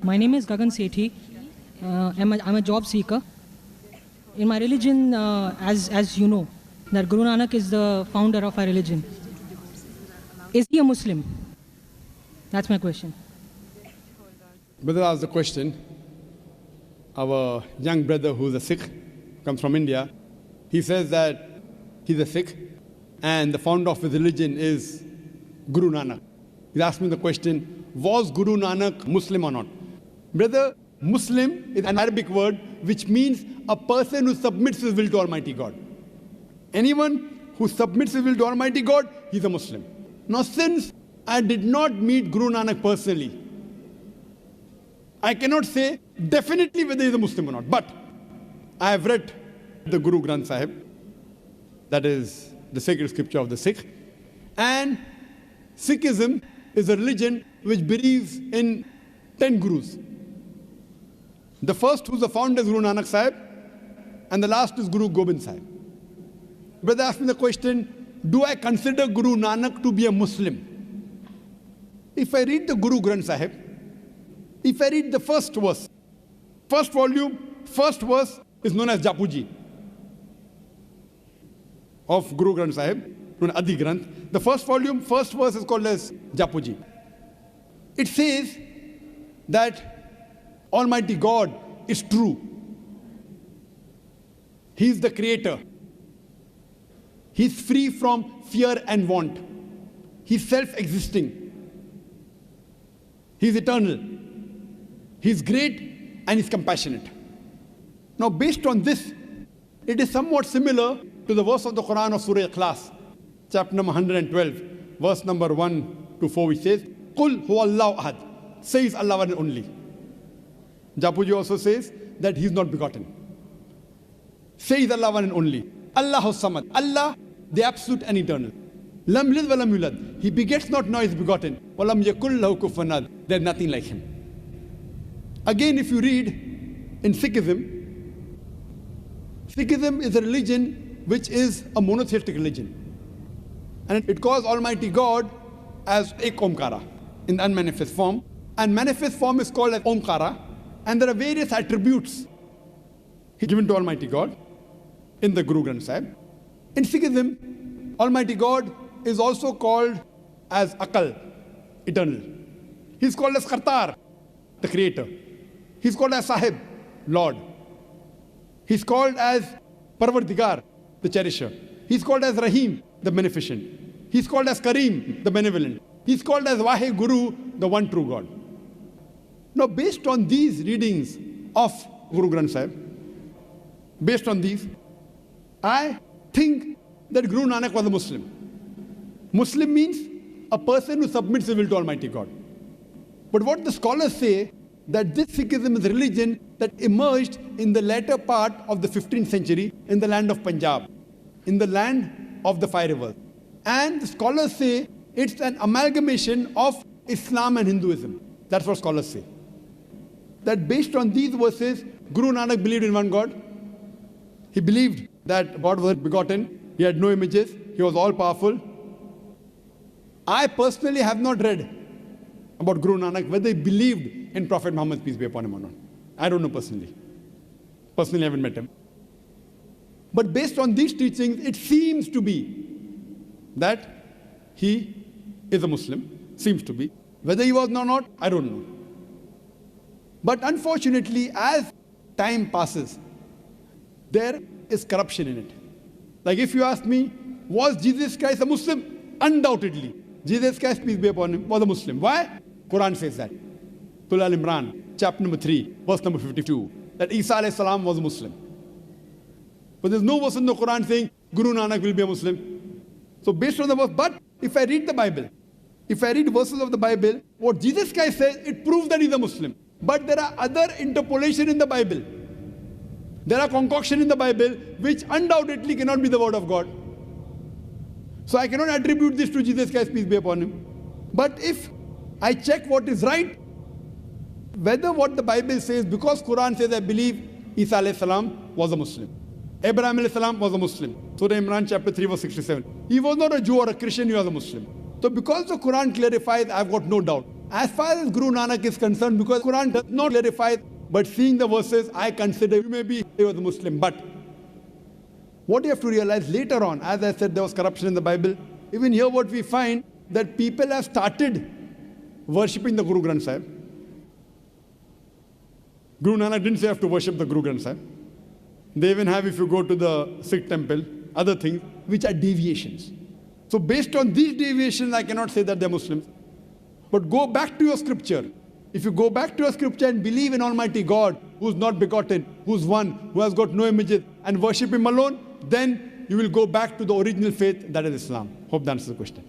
My name is Gagan Sethi. I'm a job seeker. In my religion, as you know, that Guru Nanak is the founder of our religion. Is he a Muslim? That's my question. Brother asked the question. Our young brother who's a Sikh, comes from India, he says that he's a Sikh and the founder of his religion is Guru Nanak. He's asked me the question, was Guru Nanak Muslim or not? Brother, Muslim is an Arabic word which means a person who submits his will to Almighty God. Anyone who submits his will to Almighty God, he's a Muslim. Now, since I did not meet Guru Nanak personally, I cannot say definitely whether he's a Muslim or not. But I have read the Guru Granth Sahib, that is the sacred scripture of the Sikh. And Sikhism is a religion which believes in 10 Gurus. The first who's the founder is Guru Nanak Sahib, and the last is Guru Gobind Sahib. Brother asked me the question, do I consider Guru Nanak to be a Muslim? If I read the Guru Granth Sahib, if I read the first verse, first volume, first verse is known as Japuji of Guru Granth Sahib, known as Adi Granth. The first volume, first verse is called as Japuji. It says that Almighty God is true. He is the creator. He is free from fear and want. He is self-existing. He is eternal. He is great and is compassionate. Now, based on this, it is somewhat similar to the verse of the Quran of Surah Ikhlas, chapter number 112, verse number 1 to 4, which says, Qul huwallahu ahad, says Allah one and only. Japuji also says that he is not begotten. Says Allah one and only. Allahu samad, Allah, the absolute and eternal. Lam lid wa lam yulad, he begets not, nor is begotten. Wa lam yakul lahu kufuwan ahad, there is nothing like him. Again, if you read in Sikhism, Sikhism is a religion which is a monotheistic religion. And it calls Almighty God as Ek Omkara in the unmanifest form. And manifest form is called as Omkara. And there are various attributes given to Almighty God in the Guru Granth Sahib. In Sikhism, Almighty God is also called as Akal, eternal. He's called as Kartar, the creator. He's called as Sahib, Lord. He's called as Parvardigar, the cherisher. He's called as Rahim, the beneficent. He's called as Kareem, the benevolent. He's called as Vahe Guru, the one true God. Now, based on these readings of Guru Granth Sahib, based on these, I think that Guru Nanak was a Muslim. Muslim means a person who submits his will to Almighty God. But what the scholars say, that this Sikhism is a religion that emerged in the latter part of the 15th century in the land of Punjab, in the land of the five rivers. And the scholars say it's an amalgamation of Islam and Hinduism. That's what scholars say. That based on these verses, Guru Nanak believed in one God. He believed that God was begotten. He had no images. He was all-powerful. I personally have not read about Guru Nanak, whether he believed in Prophet Muhammad, peace be upon him or not. I don't know personally. Personally, I haven't met him. But based on these teachings, it seems to be that he is a Muslim. Seems to be. Whether he was or not, I don't know. But unfortunately, as time passes, there is corruption in it. Like if you ask me, was Jesus Christ a Muslim? Undoubtedly. Jesus Christ, peace be upon him, was a Muslim. Why? Quran says that. Surah Al-Imran, chapter number 3, verse number 52, that Isa alayhi salam was a Muslim. But there's no verse in the Quran saying Guru Nanak will be a Muslim. So based on the verse, but if I read the Bible, if I read verses of the Bible, what Jesus Christ says, it proves that he's a Muslim. But there are other interpolation in the Bible. There are concoction in the Bible which undoubtedly cannot be the word of God. So I cannot attribute this to Jesus Christ, peace be upon him. But if I check what is right, whether what the Bible says, because Quran says, I believe Isa alayhi salam was a Muslim. Abraham alayhi salam was a Muslim. Surah Imran chapter 3 verse 67. He was not a Jew or a Christian, he was a Muslim. So because the Quran clarifies, I've got no doubt. As far as Guru Nanak is concerned, because Quran does not clarify, but seeing the verses, I consider you may be a Muslim. But what you have to realize later on, as I said, there was corruption in the Bible. Even here what we find, that people have started worshipping the Guru Granth Sahib. Guru Nanak didn't say you have to worship the Guru Granth Sahib. They even have, if you go to the Sikh temple, other things, which are deviations. So based on these deviations, I cannot say that they're Muslims. But go back to your scripture. If you go back to your scripture and believe in Almighty God, who's not begotten, who's one, who has got no images, and worship Him alone, then you will go back to the original faith, that is Islam. Hope that answers the question.